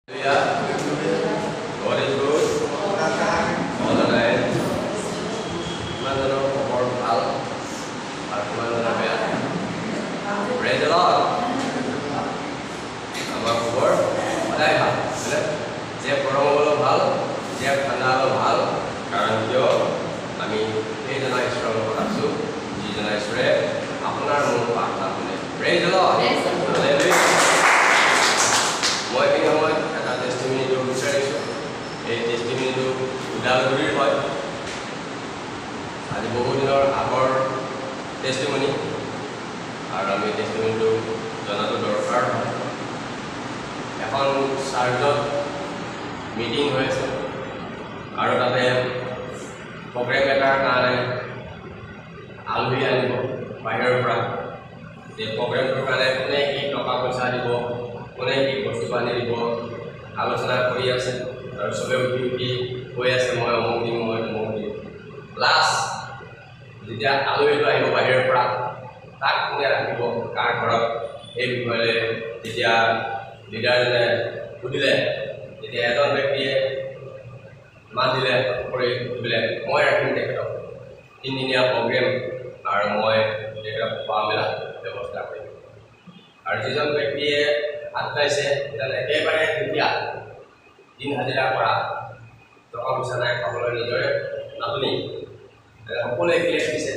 Yeah, God is good all the time. Manano for all, Manana Bea. Praise the Lord. Our for what I have. Jeff Romolo Hal, Jeff Canalo Hal, Karanjo, I mean, he's a nice strong Rasu, he's a nice red, Apuna Moon Park. Praise the Lord. Hallelujah. Moi kini hoy eta testimony to বিচাৰিছো এই testimony to উদালগুৰিৰ হয় আজি বহু দিনৰ আগৰ testimony আৰু আমি testimony to জনাটো দৰকাৰ হয় এখন চাৰ্জত মিটিং হৈছে আৰু তাতে প্ৰগ্ৰেম এটাৰ কাৰণে আলহী আনিব বাহিৰৰ পৰা এই প্ৰগ্ৰেমটোৰ কাৰণে কোনে কি টকা পইচা দিব কোনে কি বস্তু বানি দিব আলোচনা কৰি আছে আৰু সবে উঠি কৈ আছে মই অমুক দিম লাষ্ট যেতিয়া আলহীটো আহিব বাহিৰৰ পৰা তাক কোনে ৰাখিব কাৰ ঘৰত এই বিষয়ে যেতিয়া লিডাৰজনে সুধিলে তেতিয়া এজন ব্যক্তিয়ে মান দিলে কৰি সুধিলে মই ৰাখিম তেখেতক তিনিদিনীয়া প্ৰগ্ৰেম আৰু মই তেখেতক খোৱা মেলা ব্যৱস্থা কৰিম আৰু যিজন ব্যক্তিয়ে আত্মাইছে তেনে একেবাৰে দুখীয়া দিন হাজিৰা কৰা টকা পইচা নাই খাবলৈ নিজৰে নাটনি সকলোৱে ক্লেশ দিছে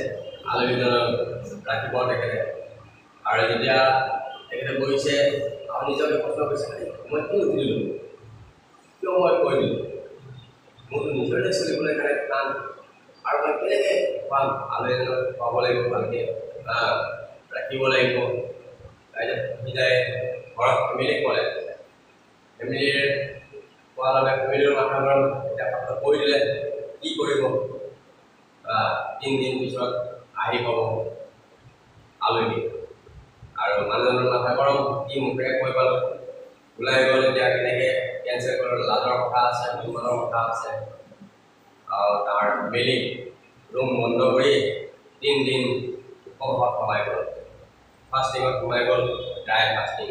আলহীজনক ৰাখিব তেখেতে আৰু যেতিয়া তেখেতে বহিছে আৰু নিজকে প্ৰশ্ন কৰিছে মই কি উঠিলোঁ কিয় মই কৈ দিলোঁ মোৰতো নিজৰে চলিবলৈ কাৰণে টান আৰু মই কেনেকৈ পাম আলহীজনক খুৱাব লাগিব ভালকৈ ৰাখিব লাগিব বিদায় ঘৰত ফেমিলি ক'লে ফেমিলিৰ কোৱাৰ লগে ফেমিলিৰ মাথাবোৰত এতিয়া কথা কৈ দিলে কি কৰিব 3 দিন পিছত আহি পাব আলহী আৰু মানুহজনৰ মাথা গৰম কি মুখেৰে কৈ পালোঁ ওলাই গ'ল এতিয়া কেনেকৈ কেঞ্চেল কৰিলে লাজৰ কথা আছে বিমানৰ কথা আছে আৰু তাৰ মেলি ৰুম বন্ধ কৰি 3 দিন উপবাসত সোমাই গ'ল ফাষ্টিঙত সোমাই গ'ল ড্ৰাই ফাষ্টিং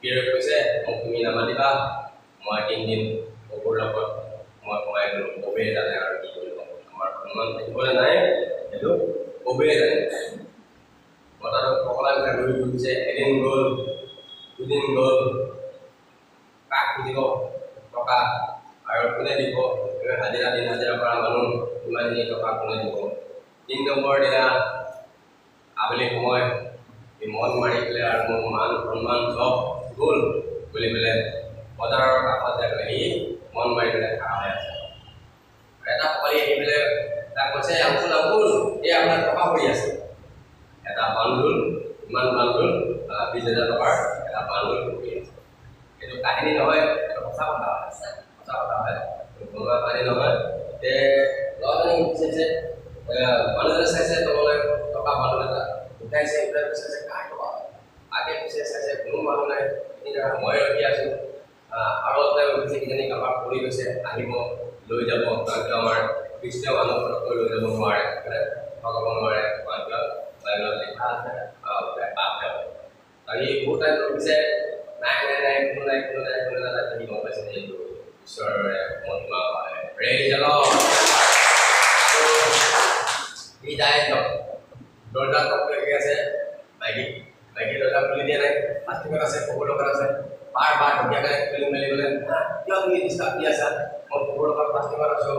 পিৰিয়ড কৈছে মোক তুমি নামাতিবা মই 3 দিন অপুৰ লগত মই সোমাই গ'লোঁ কবেই জানে আৰু কি কৰিব আমাৰ সন্মান থাকিবলৈ নাই সেইটো কবেই জানে কথাটো সকলোৱে কথা ঘূৰি ফুৰিছে এদিন গ'ল 2 দিন গ'ল কাক খুজিব টকা আৰু কোনে দিব হাজিৰা দিন হাজিৰা কৰা মানুহ ইমানখিনি টকা কোনে দিব 3 নম্বৰ দিনা আবেলি সময় মন মাৰি পেলাই আৰু মোৰ মান সন্মান চব গ'ল বুলি পেলাই বজাৰৰ কাষত যাই পেলাই সি মন মাৰি পেলাই খাৰা হৈ আছে এটা পোৱালি আহি পেলাই তাক কৈছে আংকুল এই আপোনাৰ টকা পৰি আছে এটা বান্দোল ইমান বান্দোল 20,000 টকাৰ এটা বান্দোল পৰি আছে এইটো কাহিনী নহয় এইটো সঁচা কথা হয় কোনোবা কাহিনী নহয় যে ল'ৰাজনে উঠিছে মানুহজনে চাইছে তললৈ টকা বান্দোল এটা উঠাইছে উঠাই চাইছে কাৰ টকা আগে পিছে চাইছে কোনো মানুহ নাই মই ৰখি আছোঁ আৰু তেওঁ উঠিছে কিজানি কাৰোবাৰ পৰি গৈছে আহিব লৈ যাব কাৰণ আমাৰ খ্ৰীষ্টীয় মানুহ পটককৈ লৈ যাব নোৱাৰে ভগাব নোৱাৰে বাইবেলত লিখা আছে পাপ যাব আৰু এই বহুত টাইম ৰখিছে নাই কোনো নাই সি গম পাইছে এইটো ঈশ্বৰৰে মহিমা হয় প্ৰেইজ দ্য লৰ্ড সি যায় দৰ্জা টকটকি আছে বাইকি দৰ্জা খুলি দিয়া নাই প্লাষ্টিকত আছে বহুত টকাৰ আছে বাৰ ধুনীয়াকৈ খুলি মেলি গ'লে কিয় তুমি ডিষ্টাৰ্ব দি আছা মই বহুত টকাৰ প্লাষ্টিকত আছোঁ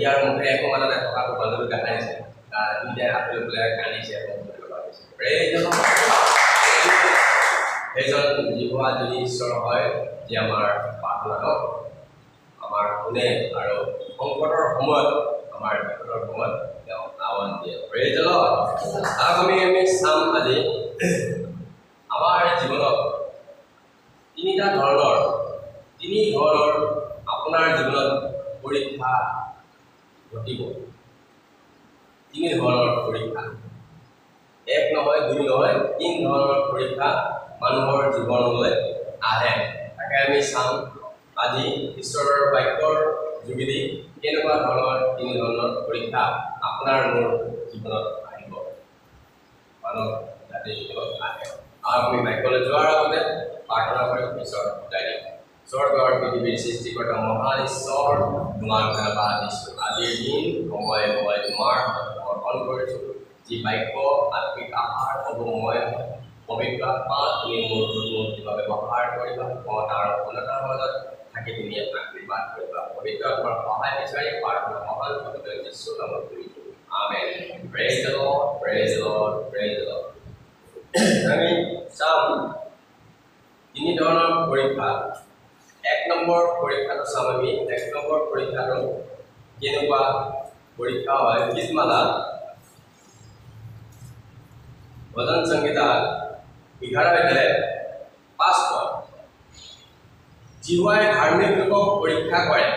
ইয়াৰ মুখে একো মানে নাই টকাটো বান্ধৱী দেখাই দিছে দুইটাই আপেল বোলে কান্দিছে সেইজন জীৱা যদি ঈশ্বৰ হয় যি আমাৰ প্ৰাৰ্থনাক আমাৰ শুনে আৰু সংকটৰ সময়ত আমাৰ বিপদৰ সময়ত তেওঁ আহ্বান দিয়ে প্ৰেইজ দ্য লৰ্ড আমি চাম আজি আমাৰ জীৱনত তিনি ধৰণৰ আপোনাৰ জীৱনত পৰীক্ষা ঘটিব 3 ধৰণৰ পৰীক্ষা 1 নহয় 2 নহয় 3 ধৰণৰ পৰীক্ষা মানুহৰ জীৱনলৈ আহে তাকে আমি চাম আজি ঈশ্বৰৰ বাক্যৰ যোগেদি কেনেকুৱা ধৰণৰ 3 ধৰণৰ পৰীক্ষা আপোনাৰ মোৰ জীৱনত আহিব মানৱ জাতিৰ জীৱনত আহে আৰু আমি বাক্যলৈ যোৱাৰ আগতে প্ৰাৰ্থনা কৰি ঈশ্বৰক বুজাই দিওঁ। স্বৰ্গৰ পৃথিৱীৰ সৃষ্টিকৰ্তা মহান ঈশ্বৰ, তোমাক ধন্যবাদ দিছোঁ। আজিৰ দিন সময় মই তোমাৰ অৰ্পণ কৰিছোঁ। যি বাক্য আত্মিক আহাৰ হ'ব মই পবিত্ৰ আত্মা তুমি মোৰ কিবা ব্যৱহাৰ কৰিবা। মই তাৰ অপূৰ্ণতাৰ মাজত থাকি তুমি আশীৰ্বাদ কৰিবা। পবিত্ৰ আত্মাৰ সহায় বিচাৰি প্ৰাৰ্থনা মহান ভগৱান যীশুৰ নামত কৰিছোঁ। Amen. Praise the lord, praise the lord, praise the lord. আমি চাম তিনি ধৰণৰ পৰীক্ষা। এক নম্বৰ পৰীক্ষাটো চাম আমি। এক নম্বৰ পৰীক্ষাটো কেনেকুৱা পৰীক্ষা হয়? গীতমালা ভজন সংহিতা 11:5 জিহুৱাই ধাৰ্মিক লোকক পৰীক্ষা কৰে,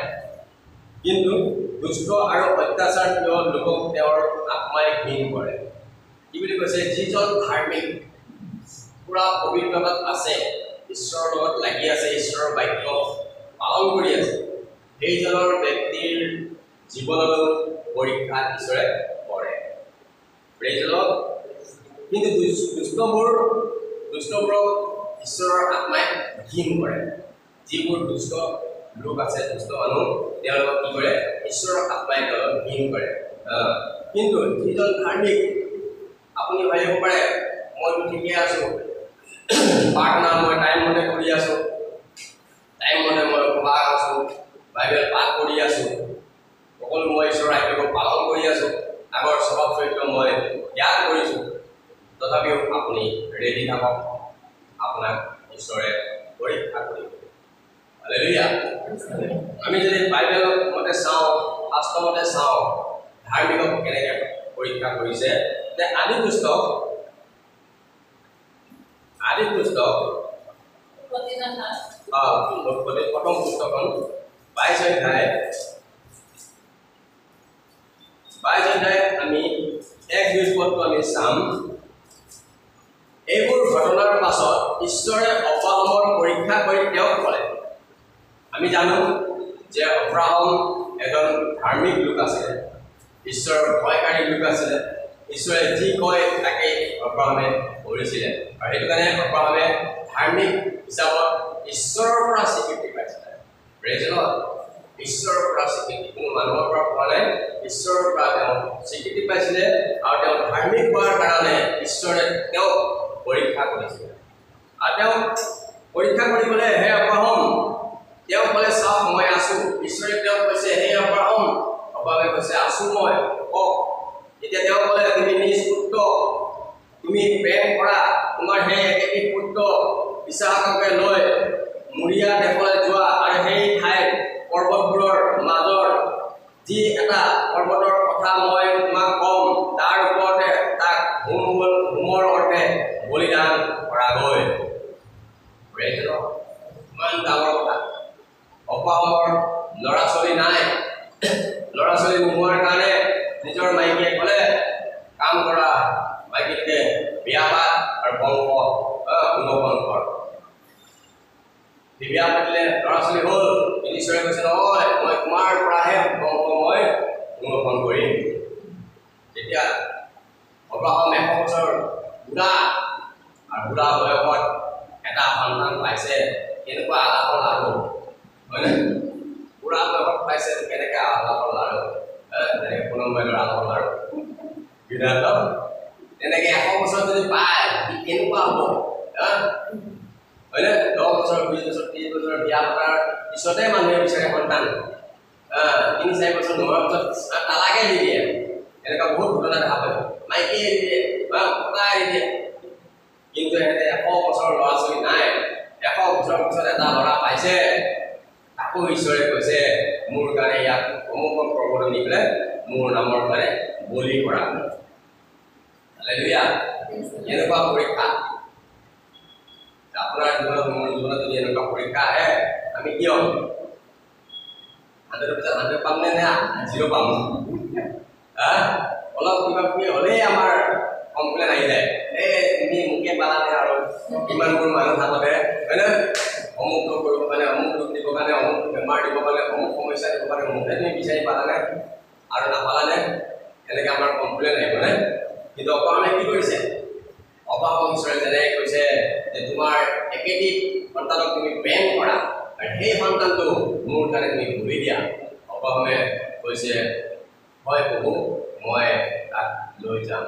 কিন্তু দুষ্ট আৰু অত্যাচাৰ প্ৰিয় লোকক তেওঁৰ আত্মাই ঘৃণ কৰে। কি বুলি কৈছে? যিজন ধাৰ্মিক পুৰা পবিত্ৰতাত আছে, ঈশ্বৰৰ লগত লাগি আছে, ঈশ্বৰৰ বাক্য পালন কৰি আছে, সেইজনৰ ব্যক্তিৰ জীৱনতো পৰীক্ষা ঈশ্বৰে কৰে। Praise the lord. কিন্তু দুষ্টবোৰক ঈশ্বৰৰ আত্মাই ঘৃণ কৰে। যিবোৰ দুষ্ট লোক আছে, দুষ্ট মানুহ, তেওঁলোকক কি কৰে? ঈশ্বৰৰ আত্মাই তেওঁলোকক ঘৃণ কৰে। কিন্তু যিজন ধাৰ্মিক, আপুনি ভাবিব পাৰে মইতো ঠিকে আছোঁ, প্ৰাৰ্থনা মই টাইম মতে কৰি আছোঁ, টাইম মতে মই উপবাস আছোঁ, বাইবেল পাঠ কৰি আছোঁ, সকলো মই ঈশ্বৰৰ আজ্ঞাবোৰ পালন কৰি আছোঁ, আগৰ স্বভাৱ চৰিত্ৰ মই ত্যাগ কৰিছোঁ, তথাপিও আপুনি ৰেডি থাকক, আপোনাক ঈশ্বৰে পৰীক্ষা কৰিব। হালেলুয়া। আমি যদি বাইবেল মতে চাওঁ, শাস্ত্ৰ মতে চাওঁ, ধাৰ্মিকক কেনেকৈ পৰীক্ষা কৰিছে, যে আদি পুস্তক প্ৰথম পুস্তকখন 22 অধ্যায় আমি 1-2 পদটো আমি চাম। এইবোৰ ঘটনাৰ পাছত ঈশ্বৰে অব্ৰাহামৰ পৰীক্ষা কৰি তেওঁক ক'লে। আমি জানো যে অব্ৰাহাম এজন ধাৰ্মিক লোক আছিলে, ঈশ্বৰৰ ভয়কাৰী লোক আছিলে। ঈশ্বৰে যি কয় তাকে অব্ৰাহামে কৰিছিলে, আৰু সেইটো কাৰণে অব্ৰাহামে ধাৰ্মিক হিচাপত ঈশ্বৰৰ পৰা স্বীকৃতি পাইছিলে। Praise the lord. ঈশ্বৰৰ পৰা স্বীকৃতি, কোনো মানুহৰ পৰা পোৱা নাই, ঈশ্বৰৰ পৰা তেওঁ স্বীকৃতি পাইছিলে, আৰু তেওঁ ধাৰ্মিক হোৱাৰ কাৰণে ঈশ্বৰে তেওঁক পৰীক্ষা কৰিছিলে। আৰু তেওঁ পৰীক্ষা কৰিবলৈ, হে অব্ৰাহাম, তেওঁ ক'লে চাওক মই আছোঁ। ঈশ্বৰে তেওঁক কৈছে, হে অব্ৰাহাম, অব্ৰাহামে কৈছে আছোঁ মই, কওক। এতিয়া তেওঁ ক'লে তুমি নিজ পুত্ৰ, তুমি প্ৰেম কৰা তোমাৰ সেই একেটি পুত্ৰ ইছহাককে লৈ মৰিয়া দেশলৈ যোৱা, আৰু সেই ঠাইত পৰ্বতবোৰৰ মাজৰ যি এটা পৰ্বতৰ কথা মই তোমাক ক'ম, তাৰ ওপৰতে তাক হোমৰ অৰ্থে বলিদান কৰাগৈ। ইমান ডাঙৰ কথা। অব্ৰাহামৰ ল'ৰা ছোৱালী নাই, ল'ৰা ছোৱালী নোহোৱাৰ কাৰণে নিজৰ মাইকীয়ে ক'লে কাম কৰা, মাইকীটোকে বিয়া পাত আৰু বংশ অনুসৰণ কৰ। বিয়া পাতিলে, ল'ৰা ছোৱালী হ'ল, ঈশ্বৰে কৈছে নহয় মই তোমাৰ পৰাহে বংশ মই অনুসৰণ কৰিম। তেতিয়া অব্ৰাহাম 100 বছৰ বুঢ়া, আৰু বুঢ়া বয়সত এটা সন্তান পাইছে, কেনেকুৱা আলাপৰ লাৰু, হয়নে? বুঢ়া বয়সত পাইছে, কেনেকৈ আলাপৰ লাৰু, তেনেকৈ পুনমবাইলৰ আলাপৰ লাৰু, তেনেকৈ 100 বছৰ যদি পায় কেনেকুৱা হ'ব, হয়নে? 10 বছৰ, 20 বছৰ, 30 বছৰ বিয়া পতাৰ পিছতে মানুহে বিচাৰে সন্তান, 3-4 বছৰ নোহোৱাৰ পিছত তালাকে দি দিয়ে। এনেকুৱা বহুত ঘটনা দেখা পায়, মাইকীয়ে দি দিয়ে, পতাই দি দিয়ে। কিন্তু সিহঁতে 100 বছৰ ল'ৰা ছোৱালী নাই, 100 বছৰৰ পিছত এটা ল'ৰা পাইছে, তাকো ঈশ্বৰে কৈছে মোৰ কাৰণে ইয়াক অমুক পৰ্বত নি পেলাই মোৰ নামৰ কাৰণে বলি কৰা। হালেলুয়া। এনেকুৱা পৰীক্ষা আপোনাৰ জীৱনত, মোৰ জীৱনত যদি এনেকুৱা পৰীক্ষা আহে, আমি কি হ'ম? 100% 100 পাম নে 0 পাম? অলপ কিবা কিবি হ'লেই আমাৰ কমপ্লেইন আহি যায়, তুমি মোকে পালানে, আৰু কিমানবোৰ মানুহ থাকোঁতে, হয়নে? অমুক কৰিবৰ কাৰণে, অমুক দুখ দিবৰ কাৰণে, অমুক বেমাৰ দিবৰ কাৰণে, অমুক সমস্যা দিবৰ কাৰণে মোকে তুমি বিচাৰি পালানে আৰু নাপালানে, এনেকৈ আমাৰ কমপ্লেইন আহিবনে? কিন্তু অব্ৰাহামে কি কৰিছে? অপাকক ঈশ্বৰে যেনে কৈছে যে তোমাৰ একেটি সন্তানক তুমি প্ৰেম কৰা আৰু সেই সন্তানটো মোৰ কাৰণে তুমি বলি দিয়া অপাকমে কৈছে হয় প্ৰভু মই তাক লৈ যাম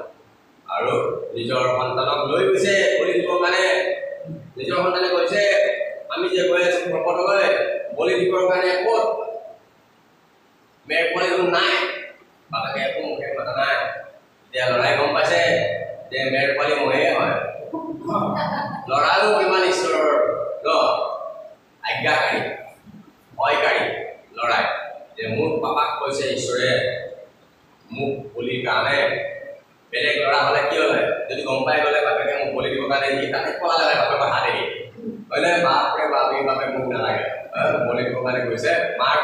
আৰু নিজৰ সন্তানক লৈ গৈছে বলি দিবৰ কাৰণে নিজৰ সন্তানে কৈছে আমি যে গৈ আছো প্ৰপদলৈ বলি দিবৰ কাৰণে ক'ত মেৰ পোৱালিটো নাই বাবাকে একো মুখে মাতা নাই এতিয়া লৰাই গম পাইছে যে মেৰ পোৱালি মহে হয় লৰাৰো কিমান ঈশ্বৰৰ আজ্ঞাকাৰী ভয়কাৰী লৰাই যে মোৰ পাপাক কৈছে ঈশ্বৰে মোক বলিৰ কাৰণে বেলেগ লৰা হলে কি হলে যদি গম পাই গলে বাপেকে মোক বলি দিবৰ কাৰণে সি তাতে পলালে হয় বাপেকৰ হাতেদি হয়নে বাপৰে বাপে বাপে মোক নালাগে বলি দিবৰ কাৰণে কৈছে মাৰ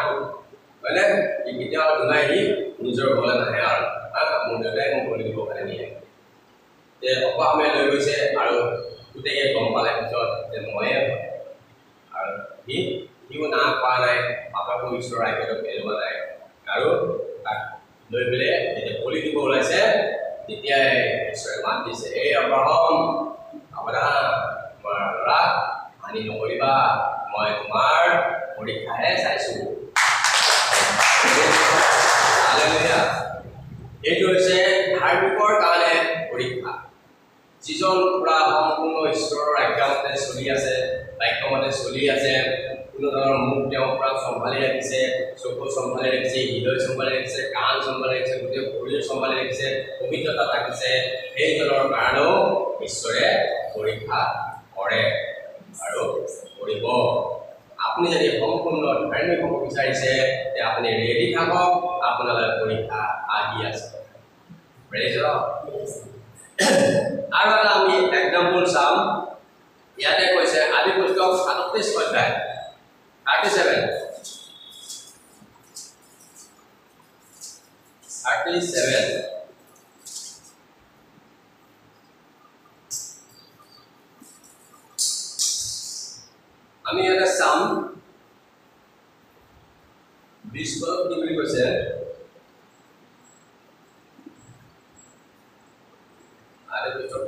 হয়নে সি কেতিয়াও দুনাই সি নিজৰ ঘৰলৈ নাহে আৰু মোৰ দেউতাই মোক বলি দিবৰ কাৰণে নিয়ে যে অপামে লৈ গৈছে আৰু গোটেই গম পালে পিছত যে ময়ে হয় আৰু সিও না পোৱা নাই বাপেকো ঈশ্বৰৰ আজ্ঞাটো পেলোৱা নাই আৰু তাক লৈ পেলাই যেতিয়া বলি দিব ওলাইছে তেতিয়াই ঈশ্বৰে মাত দিছে এই আব্ৰাহম সাৱধান তোমাৰ ল'ৰা হানি নকৰিবা মই তোমাৰ পৰীক্ষাহে চাইছো এইটো হৈছে ধাৰ্মিকৰ কাৰণে পৰীক্ষা যিজন পুৰা সম্পূৰ্ণ ঈশ্বৰৰ আজ্ঞামতে চলি আছে বাক্যমতে চলি আছে কোনো ধৰণৰ মুখ তেওঁ পুৰা চম্ভালি ৰাখিছে চকু চম্ভালি ৰাখিছে হৃদয় চম্ভালি ৰাখিছে কাণ চম্ভালি ৰাখিছে গোটেই শৰীৰ চম্ভালি ৰাখিছে পবিত্ৰতা ৰাখিছে সেইজনৰ কাৰণেও ঈশ্বৰে পৰীক্ষা কৰে আৰু কৰিব আপুনি যদি সম্পূৰ্ণ ধাৰ্মিক হ'ব বিচাৰিছে তে আপুনি ৰেডি থাকক আপোনালৈ পৰীক্ষা আহি আছে আৰু এটা আমি এক্সাম্পল চাম ইয়াতে কৈছে আদি পুস্তক 37 অধ্যায় 37 আমি ইয়াতে চাম 20 পদ কি বুলি কৈছে আদি পুস্তক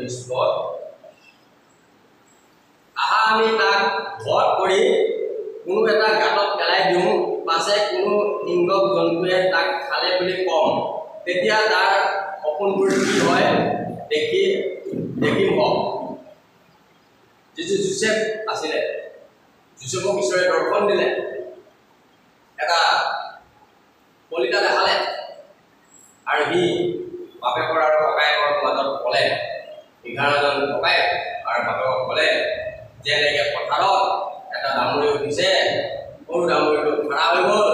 20 পদ আমি তাক বধ কৰি কোনো এটা গাঁতত পেলাই দিওঁ পাছে কোনো হিংসক জন্তুৱে তাক খালে বুলি কম তেতিয়া তাৰ সপোনবোৰ কি হয় দেখিম হওক যিটো জোচেফ আছিলে জোচেফক ঈশ্বৰে দৰ্শন দিলে এটা কলিতা দেখালে আৰু সি বাপেকৰ আৰু ককায়েকৰ মাজত ক'লে 11জন ককায়েক আৰু বাপেকক ক'লে যে এনেকৈ পথাৰত এটা ডাঙৰি উঠিছে সৰু ডাঙৰিটো খাৰা হৈ গ'ল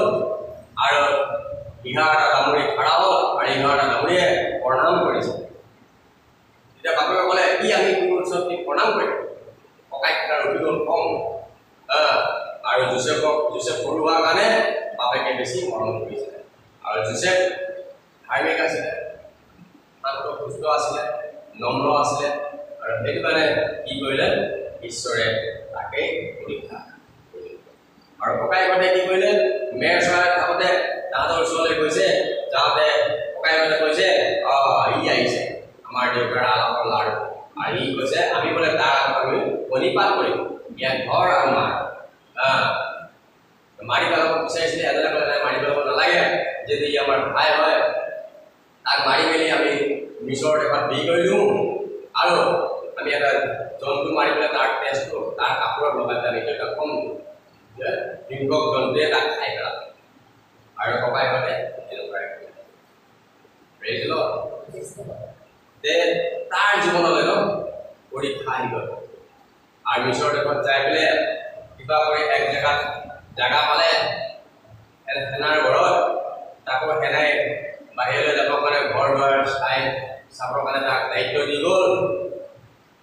আৰু 11টা ডাঙৰি খাৰা হ'ল আৰু 11টা ডাঙৰিয়ে প্ৰণাম কৰিছে তেতিয়া বাপেকে ক'লে কি আমি কোনো ওচৰত প্ৰণাম কৰিম ককায়েককেইটাৰ অভিযোগ কম আৰু জোচেফ সৰু হোৱাৰ কাৰণে বাপেকে বেছি মৰম কৰিছিলে আৰু জোচেফ ধাৰ্মিক আছিলে শান্ত সুস্থ আছিলে নম্ৰ আছিলে আৰু সেইটো কাৰণে কি কৰিলে ঈশ্বৰে তাকে পৰীক্ষা কৰিলে আৰু ককায়েকহঁতে কি কৰিলে মেৰ চৰাই থাকোঁতে তাহাঁতৰ ওচৰলৈ গৈছে যাওঁতে ককায়েকহঁতে কৈছে ই আহিছে আমাৰ দেউতাৰ আলাপৰ লাড়ু আৰু ই কৈছে আমি বোলে তাৰ আগত আমি বলিপাত কৰিম ইয়াত ঘৰ আৰু মাৰি পেলাব বিচাৰিছিলে এজনে ক'লে নাই মাৰি পেলাব নালাগে যদি ই আমাৰ ভাই হয় তাক মাৰি মেলি আমি মিছৰ দেশত দি কৰি দিওঁ আৰু আমি এটা জন্তু মাৰি পেলাই তাৰ তেজটো তাৰ কাপোৰত লগাই পেলাই আমি দেউতাক কম যে হিংসক জন্তুৱে তাক খাই পেলাব আৰু ককায়েকহঁতে এনেকুৱাই তাৰ জীৱনলৈ পৰীক্ষা আহি গ'ল আৰু মিছৰ দেশত যাই পেলাই কিবা কৰি এক জেগা পালে সেনাৰ ঘৰত তাকো সেনাই বাহিৰলৈ যাবৰ কাৰণে ঘৰ দুৱাৰ চাবৰ কাৰণে তাক দায়িত্ব দি গ'ল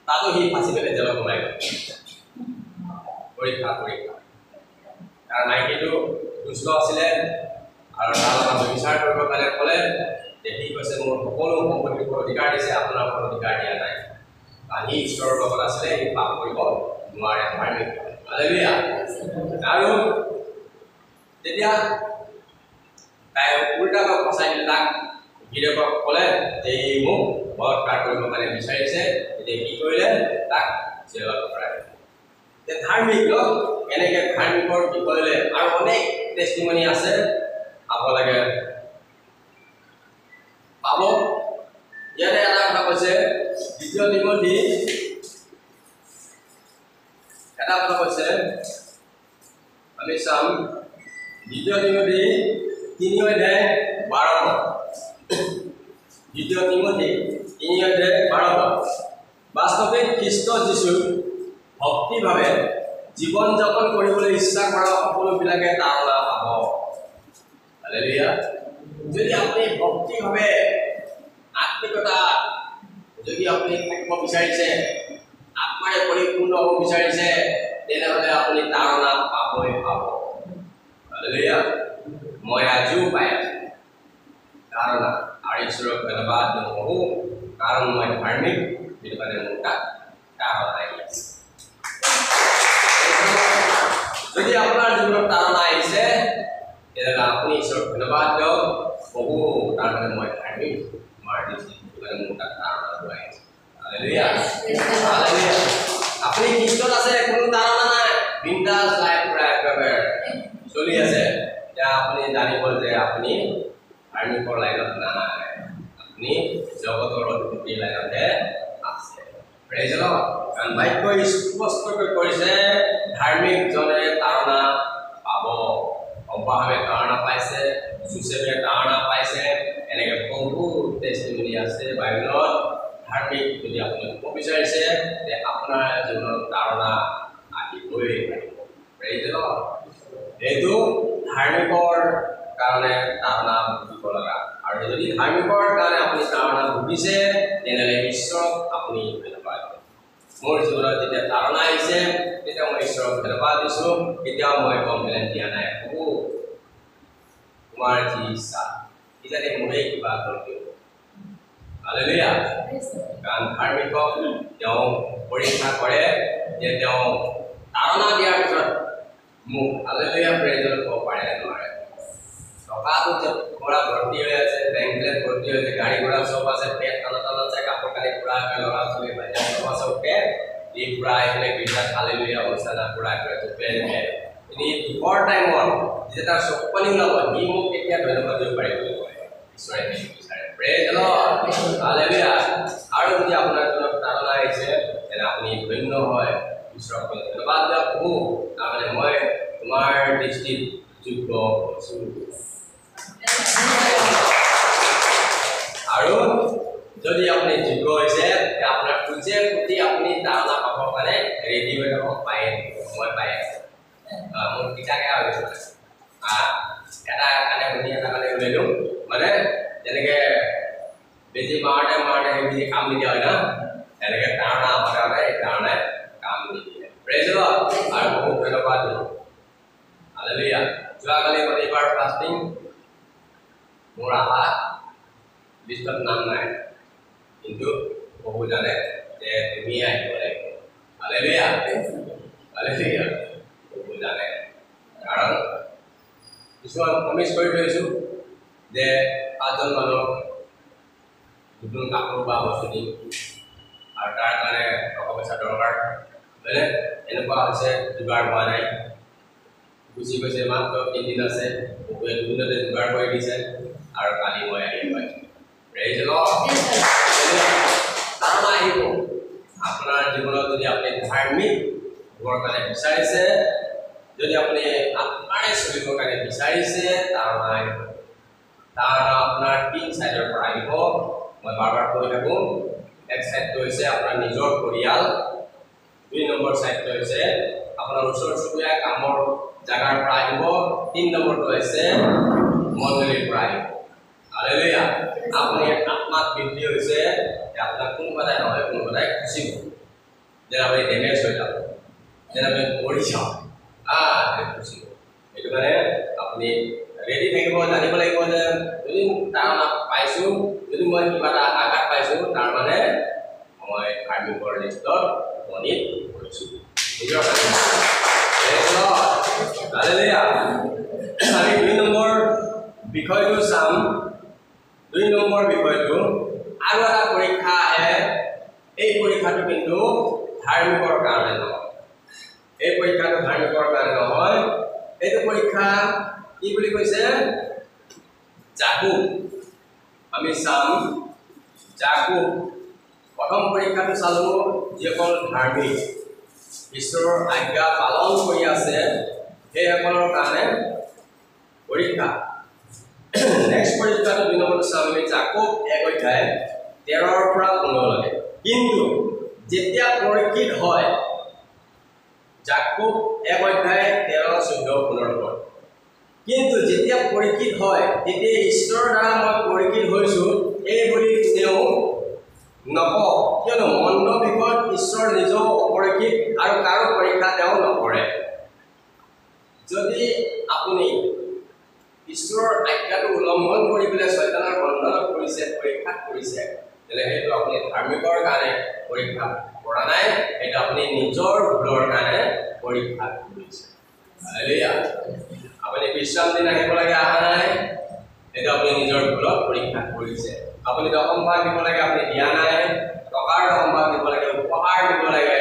তাতো সি ফাঁচি পেলাই জেলত সোমাই গ'ল পৰীক্ষা তাৰ মাইকীটো দুষ্ট আছিলে আৰু তাৰ লগত বিচাৰ কৰিবৰ কাৰণে ক'লে যে সি কৈছে মোৰ সকলো সম্পত্তিৰ ওপৰত অধিকাৰ দিছে আপোনাৰ ওপৰত অধিকাৰ দিয়া নাই সি ঈশ্বৰৰ লগত আছিলে সি পাপ কৰিব নোৱাৰে ধাৰ্মিক আৰু তেতিয়া তাই উল্টাকৈ ফচাই দিলে তাক গিৰিয়েকক ক'লে যে ই মোক বলৎকাৰ কৰিবৰ কাৰণে বিচাৰিছে এতিয়া কি কৰিলে তাক জেলত ভৰাই দিলে ধাৰ্মিক লোক এনেকে ধাৰ্মিকৰ বিষয়লৈ আৰু অনেক টেষ্টিমনি আছে পাব লাগে পাব ইয়াতে এটা কথা কৈছে দ্বিতীয় তিমথি এটা কথা কৈছে আমি চাম দ্বিতীয় তিমথি 3 অধ্যায় 12 দ্বিতীয় তিমথি 3 অধ্যায় 12 বাস্তবিক খ্ৰীষ্ট যীশুৰ ভক্তিভাৱে জীৱন যাপন কৰিবলৈ ইচ্ছা কৰা সকলোবিলাকে তাৰণা পাব হালেলুয়া যদি আপুনি ভক্তিভাৱে আত্মিকতা যদি আপুনি থাকিব বিচাৰিছে আত্মাৰে পৰিপূৰ্ণ হ'ব বিচাৰিছে তেনেহ'লে আপুনি তাৰণা পাবই পাব হালেলুয়া মই আজিও পাই আছোঁ তাৰণা আৰু ঈশ্বৰক ধন্যবাদ দিওঁ কাৰণ মই ধাৰ্মিক সেইটো কাৰণে মোৰ তাত তাৰণা আহি আছে যদি আপোনাৰ জীৱনত তাৰণা আহিছে তেনেহ'লে আপুনি ঈশ্বৰক ধন্যবাদ দিয়ক প্ৰভু তাৰমানে মই ধাৰ্মিক তোমাৰ দৃষ্টিত মোৰ তাত তাৰণাটো আহিছে হালেলুয়া হালেলুয়া আপুনি খ্ৰীষ্টত আছে কোনো তাৰণা নাই বিন্দাছ লাইফ পুৰা একেবাৰে চলি আছে এতিয়া আপুনি জানিব যে আপুনি ধাৰ্মিকৰ লাইনত নাই আপুনি জগতৰ অধিপতিৰ লাইনতে আছে প্ৰেইজ দ্য লৰ্ড কাৰণ বাক্যই স্পষ্টকৈ কৈছে ধাৰ্মিকজনে তাৰণা পাব অব্যাহমে তাৰণা পাইছে জোচেফে তাৰণা পাইছে এনেকৈ বহুত টেষ্টিমনি আছে বাইবেলত ধাৰ্মিক যদি আপুনি হ'ব বিচাৰিছে যে আপোনাৰ জীৱনত তাৰণা আহিবই পাৰিব প্ৰেইজ দ্য লৰ্ড এইটো ধাৰ্মিকৰ কাৰণে তাৰণা ভুগিব লগা আৰু যদি ধাৰ্মিকৰ কাৰণে আপুনি তাৰণা ভুগিছে তেনেহ'লে ঈশ্বৰক আপুনি ধন্যবাদ মোৰ জীৱনত যেতিয়া তাৰণা আহিছে তেতিয়া মই ঈশ্বৰক ধন্যবাদ দিছোঁ কেতিয়াও মই কমপ্লেইন দিয়া নাই প্ৰভু তোমাৰ যি ইচ্ছা কিজানি মোৰেই কিবা কৰিব হালেলুয়া কাৰণ ধাৰ্মিকক তেওঁ পৰীক্ষা কৰে যে তেওঁ তাৰণা দিয়াৰ পিছত মোক হালেলুয়া প্ৰেজৰ ক'ব পাৰে নোৱাৰে টকাটো পুৰা ভৰ্তি হৈ আছে বেংক বেলেঞ্চ ভৰ্তি হৈ আছে গাড়ী ঘোঁৰা চব আছে পেট টানা টানা আছে কাপোৰ কানি পুৰা ল'ৰা ছোৱালী বাচ্চা চব আছে ওকে ই পুৰা এইফালে গীৰ্জাত হালেলুয়া অৱস্থানা পুৰা কৰে প্লেন তিনি দুপৰ টাইমত যেতিয়া তাৰ চকুপানী ওলাব সি মোক কেতিয়া ধন্যবাদ দিব পাৰিব ঈশ্বৰে সেইটো বিচাৰে প্ৰেইজ দ্য লৰ্ড হালেলুয়া আৰু যদি আপোনাৰ জীৱনত তাৰণা আহিছে তেনে আপুনি ধন্য হয় ঈশ্বৰক ধন্যবাদ দিয়ক প্ৰভু তাৰমানে মই তোমাৰ দৃষ্টিত যোগ্য হৈছোঁ আৰু যদি আপুনি যোগ্য হৈছে আপোনাৰ খুজে প্ৰতি আপুনি তাৰণা পাবৰ কাৰণে ৰেডি হৈ থাকক পায়ে মই পাই আছোঁ মোৰ পিতাকে ভাবিছোঁ এটা কাৰণে শুনি এটা কাৰণে ওলাই দিওঁ মানে যেনেকৈ বেছি মাৰোঁতে সেই কাম নিদিয়া হয় ন এনেকৈ তাৰণা আমাৰ কাৰণে এই তাৰণাই কাম নিদিয়ে প্ৰেইজ দ্য লৰ্ড আৰু বহুত ধন্যবাদ দিওঁ হালেলুয়া যোৱাকালি শনিবাৰ ফাষ্টিং মোৰ আশা লিষ্টত নাম নাই কিন্তু বহু জানে যে তুমি আহিব লাগিব হালেলুয়া হালেলুয়া বহু জানে কাৰণ কিছুমান প্ৰমিছ কৰি থৈছোঁ যে 5জন মানুহক নতুন কাপোৰ বা বস্তু দিম আৰু তাৰ কাৰণে টকা পইচা দৰকাৰ হয়নে এনেকুৱা হৈছে যোগাৰ হোৱা নাই গুচি গৈছে মাত্ৰ 3 দিন আছে বহুৱে দুদিনতে যোগাৰ কৰি দিছে আৰু কালি মই আহিব পাৰিছোঁ প্ৰেইজ দ্য লৰ্ড তাৰণা আহিব আপোনাৰ জীৱনত যদি আপুনি ধাৰ্মিক হ'বৰ কাৰণে বিচাৰিছে যদি আপুনি আত্মাৰে চলিবৰ কাৰণে বিচাৰিছে তাৰণা আহিব তাৰণা আপোনাৰ 3 চাইডৰ পৰা আহিব মই বাৰ বাৰ কৈ থাকোঁ এক চাইডটো হৈছে আপোনাৰ নিজৰ পৰিয়াল 2 নম্বৰ চাইডটো হৈছে আপোনাৰ ওচৰ চুবুৰীয়া কামৰ জাগাৰ পৰা আহিব 3 নম্বৰটো হৈছে মণ্ডলীৰ পৰা আহিব হালেলুয়া আপুনি আত্মাত বৃদ্ধি হৈছে আপোনাক কোনোবাই নহয় কোনোবাই খুচিব যেন আপুনি ডেমেজ হৈ যাব যেন আপুনি পৰি যাওঁ খুচিব সেইটো কাৰণে আপুনি ৰেডি থাকিব জানিব লাগিব যে যদি তাৰণা পাইছোঁ যদি মই কিবা এটা আঘাত পাইছোঁ তাৰমানে মই ধাৰ্মিকৰ লিষ্টত উপনীত কৰিছোঁ নিজৰ হালেলুয়া আমি 2 নম্বৰ বিষয়টো চাম 2 নম্বৰ বিষয়টো আৰু এটা পৰীক্ষা আহে এই পৰীক্ষাটো কিন্তু ধাৰ্মিকৰ কাৰণে নহয়। এই পৰীক্ষাটো ধাৰ্মিকৰ কাৰণে নহয়। এইটো পৰীক্ষা কি বুলি কৈছে? জাকুব। আমি চাম জাকুব প্ৰথম পৰীক্ষাটো চালো যিসকল ধাৰ্মিক ঈশ্বৰৰ আজ্ঞা পালন কৰি আছে সেইসকলৰ কাৰণে পৰীক্ষা। নেক্সট পৰীক্ষাটো 2 নম্বৰটো চাম আমি জাকুব 1 অধ্যায় 13 পৰা 15 লৈকে। কিন্তু যেতিয়া পৰীক্ষিত হয় জাকুব 1 অধ্যায় 13, 14, 15 কিন্তু যেতিয়া পৰীক্ষিত হয় তেতিয়া ঈশ্বৰৰ দ্বাৰা মই পৰীক্ষিত হৈছো এই বুলি তেওঁ নকওঁ, কিয়নো মন্দ বিষয়ত ঈশ্বৰ নিজেও অপৰীক্ষিত আৰু কাৰো পৰীক্ষা তেওঁ নকৰে। যদি আপুনি ঈশ্বৰৰ আজ্ঞাটো উলংঘন কৰি পেলাই শয়তানৰ বন্ধনত পৰিছে, পৰীক্ষা কৰিছে, তেনে সেইটো আপুনি ধাৰ্মিকৰ কাৰণে পৰীক্ষা কৰা নাই, সেইটো আপুনি নিজৰ ভুলৰ কাৰণে পৰীক্ষা কৰিছে। হালেলুয়া। আপুনি বিশ্ৰাম দিন আহিব লাগে, অহা নাই, সেইটো আপুনি নিজৰ ভুলত পৰীক্ষা কৰিছে। আপুনি দশম ভাগ দিব লাগে, আপুনি দিয়া নাই, টকাৰ দশম ভাগ দিব লাগে, উপহাৰ দিব লাগে,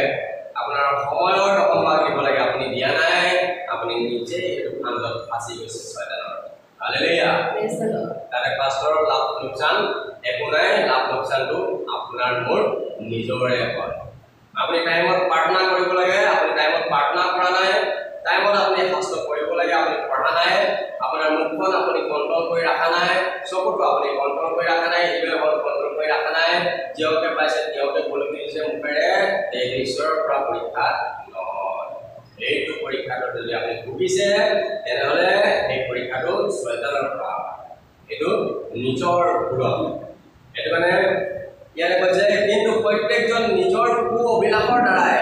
আপোনাৰ সময়ৰ দশম ভাগ দিব লাগে, আপুনি দিয়া নাই, আপুনি নিজে এইটো ফান্দত ফাঁচি গৈছে শয়তানৰ। হালেলুয়া। তাৰে পাছৰ লাভ লোকচান একো নাই, লাভ লোকচানটো আপোনাৰ মোৰ নিজৰে হয়। আপুনি টাইমত প্ৰাৰ্থনা কৰিব লাগে, আপুনি টাইমত প্ৰাৰ্থনা কৰা নাই, টাইমত আপুনি শাস্ত্ৰ পঢ়িব লাগে, আপুনি পঢ়া নাই, আপোনাৰ মুখখন আপুনি কণ্ট্ৰল কৰি ৰখা নাই, চকুটো আপুনি কণ্ট্ৰল কৰি ৰখা নাই, এইটোৱে কণ্ট্ৰল কৰি ৰখা নাই, যিহকে পাইছে তেওঁকে বলি দিছে মুখেৰে, এই ঈশ্বৰৰ পৰা পৰীক্ষা নহয়। এইটো পৰীক্ষাটো যদি আপুনি ভুগিছে তেনেহ'লে এই পৰীক্ষাটো শয়তানৰ পৰা, এইটো নিজৰ ভুলত। এইটো মানে ইয়াৰে কৈছে কিন্তু প্ৰত্যেকজন নিজৰ কু অভিলাষৰ দ্বাৰাই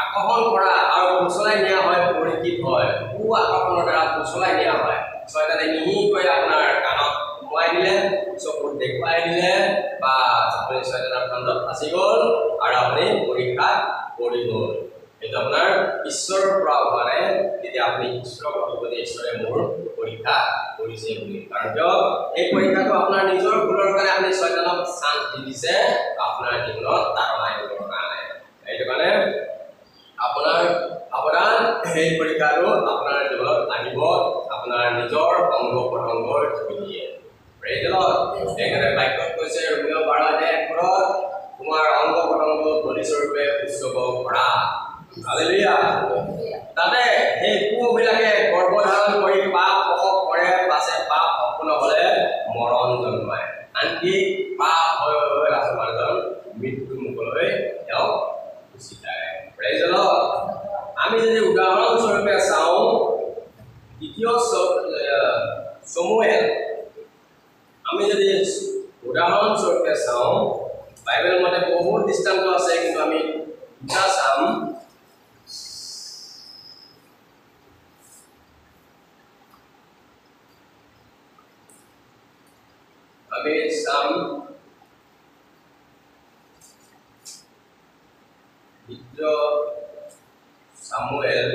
আকৰ্ষণ কৰা আৰু ফুচলাই নিয়া হয় পৰীক্ষিত হয়। কু আকৰ্ষণৰ দ্বাৰা ফুচলাই নিয়া হয়। শয়তানে মিহিকৈ আপোনাৰ কাণত সোমাই দিলে, চকুত দেখুৱাই দিলে, বা আপুনি শয়তানৰ ফান্দত ফাঁচি গ'ল আৰু আপুনি পৰীক্ষা কৰি গ'ল। এইটো আপোনাৰ ঈশ্বৰৰ পৰা হোৱা নাই, তেতিয়া আপুনি ঈশ্বৰক ভাবিব যে ঈশ্বৰে মোৰ পৰীক্ষা কৰিছে বুলি। কাৰণ কিয় এই পৰীক্ষাটো আপোনাৰ নিজৰ ভুলৰ কাৰণে আপুনি শয়তানক চান্স দি দিছে আপোনাৰ জীৱনত তাৰণা দিবৰ কাৰণে। এইটো কাৰণে আপোনাৰ সাৱধান, সেই পৰীক্ষাটো আপোনাৰ জীৱনত আহিব আপোনাৰ নিজৰ অংগ প্ৰত্যংগৰ যোগেদিয়ে। সেইকাৰণে বাক্যত কৈছে ৰোমিও 12:1 তোমাৰ অংগ প্ৰত্যংগ বলিস্বৰূপে উৎসৰ্গ কৰা। হালেলুয়া। তাতে সেই কুবিলাকে গৰ্ভধাৰণ কৰি পাপ প্ৰসৱ কৰে, পাছে পাপ সম্পূৰ্ণ হলে মৰণ জন্মায়, আনকি পাপ হৈ হৈ মানুহজন মৃত্যু মুখলৈ তেওঁ গুচি যায়। Praise the lord. আমি যদি উদাহৰণস্বৰূপে চাওঁ 2 চমুৱেল, আমি যদি উদাহৰণস্বৰূপে চাওঁ বাইবেলৰ মতে বহুত দৃষ্টান্ত আছে, কিন্তু আমি দুটা চাম। আমি চাম 2 চামুৱেল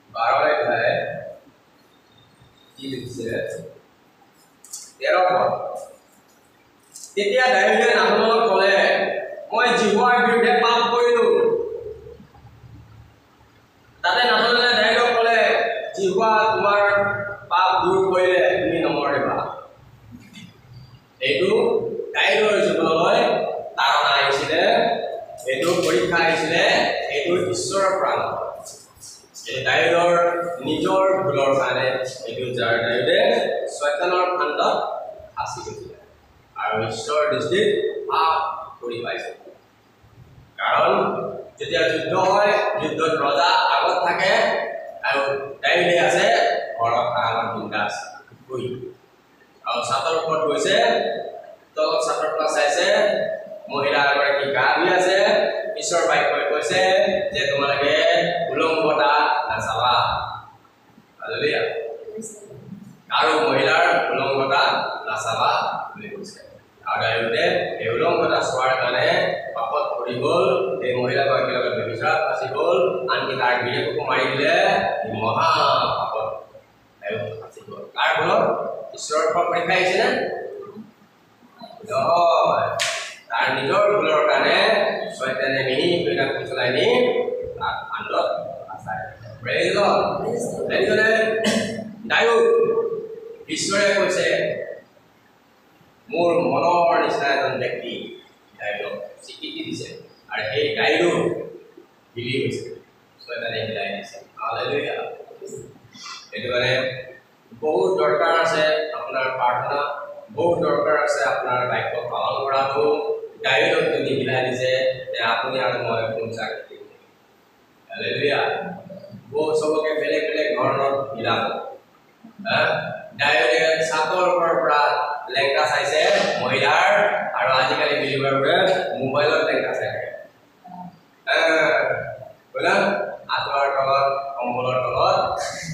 12 অধ্যায় কি লিখিছে 13 পদ। তেতিয়া দাৱীদে নাথানক ক'লে, মই জিহুৱাৰ বিৰুদ্ধে পাপ কৰিলো। তাতে নাথানে দাৱীদক ক'লে, জিহুৱা তোমাৰ পাপ দূৰ কৰিলে তুমি নমৰিবা। এইটো দাৱীদৰ জীৱনলৈ তাৰণা আহিছিলে, এইটো পৰীক্ষা আহিছিলে, এইটো ঈশ্বৰৰ পৰা নহয়। দাৱীদৰ নিজৰ ভুলৰ কাৰণে এইটো যাৰ দাৱীদে শয়তানৰ ফান্দত ফাঁচি গৈছিলে আৰু ঈশ্বৰৰ দৃষ্টিত পাপ কৰি পাইছে। কাৰণ যেতিয়া যুদ্ধ হয়, যুদ্ধত ৰজা আগত থাকে আৰু দাৱীদে আছে ঘৰত আৰামত বিন্দাছ শুই, আৰু ছাতৰ ওপৰত গৈছে, তলত ছাতৰ পৰা চাইছে মহিলা এগৰাকী গা ধুই আছে। ঈশ্বৰ বাক্যই কৈছে যে তোমালোকে উলংঘতা নাচাবা। হালেলুয়া। আৰু মহিলাৰ উলংঘতা নাচাবা বুলি কৈছে। আৰু দাৱীদে এই উলংঘতা চোৱাৰ কাৰণে পাপত পৰি গ'ল, এই মহিলাগৰাকীৰ লগত ব্যভিচাৰত ফাঁচি গ'ল, আনকি তাৰ গিৰিয়েককো মাৰি দিলে। মহা পাপত ফাঁচি গ'ল। কাৰ ফলত? কাৰণে শয়তানে মিহি কৰি চলাই নি তাক আন্দত আছায় প্ৰেজ লৰ্ড এইজনে দায়ুক ঈশ্বৰে কৈছে মোৰ মনৰ নিচিনা এজন ব্যক্তি দায়ুক স্বীকৃতি দিছে আৰু সেই দায়ুক হিলি গৈছে শয়তানে হিলাই দিছে হালেলুয়া এইটো মানে বহুত দৰকাৰ আছে আপোনাৰ প্ৰাৰ্থনা বহুত দৰকাৰ আছে আপোনাৰ দায়িত্ব পালন কৰাটো দায়িত্ব যদি হিলাই দিছে আপুনি আৰু মই কোন চাকৰি হালেলুয়া বহুত সবকে বেলেগ বেলেগ ধৰণৰ হিলাব ডাইৰেক্ট সাতৰ পৰা লেংকা চাইছে মহিলাৰ আৰু আজিকালি বিলিভাৰবোৰে মোবাইলত লেংকা চাই বলা আঁতৰ তলত কম্বলৰ তলত